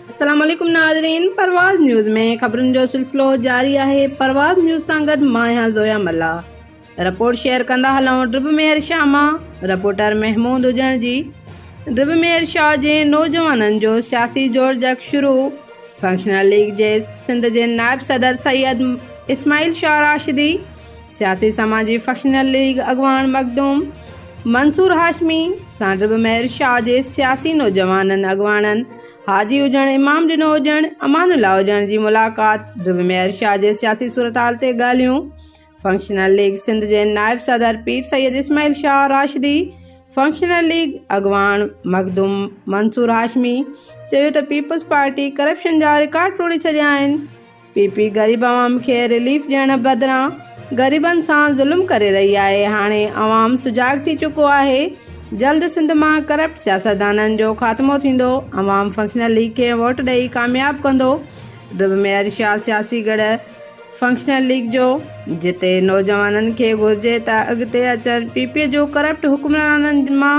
अस्सलाम वालेकुम नाज़रीन। परवाज़ न्यूज़ में ख़बरुनि जो सिलसिलो जारी आहे। परवाज़ न्यूज़ सां गॾु मां आहियां ज़ोया मल्ला। रिपोर्ट शेयर कंदा हलूं ड्रिब मेयर शाह मां। रिपोर्टर महमूद हुजण जी। ड्रिब मेयर शाह जे नौजवाननि जो सियासी जोड़जक शुरू। फंक्शनल लीग जे सिंध जे नायब सदर सैयद इस्माइल शाह राशिदी, सियासी समाजी फंक्शनल लीग अॻवान मखदूम मंसूर हाशमी सां ड्रिब मेयर शाह जे सियासी नौजवाननि अॻवाननि हाजी हुजण, इमाम ॾिनो हुजण, अमानुल्लाह हुजण जी मुलाक़ात। ड्रिब मेयर शाह जे सियासी सूरतहाल ते ॻाल्हियूं। फंक्शनल लीग सिंध जे नायब सदर पीर सैयद इस्माइल शाह राशिदी, फंक्शनल लीग अॻवान मखदूम मंसूर हाशमी चयो त पीपल्स पार्टी करप्शन जा रिकॉर्ड तोड़े छॾिया आहिनि। पीपी ग़रीब अवाम खे रिलीफ ॾियण बदिरां ग़रीबनि सां ज़ुल्म करे रही आहे। हाणे अवाम सुजाग थी चुको आहे। जल्द सिंध मां करप्ट सियासतदाननि जो ख़ात्मो थींदो। अवाम फंक्शनल लीग खे वोट ॾेई कामयाब कंदो। ड्रिब मेयर शाह सियासी गढ़ फंक्शनल लीग जो, जिते नौजवाननि खे घुर्जे त अॻिते अचनि पीपीअ जो करप्ट हुक्मराननि मां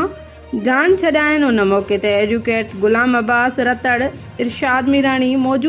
जान छॾाइनि। उन मौक़े ते एडवोकेट गुलाम अब्बास रतड़, इरशाद मीरानी मौजूद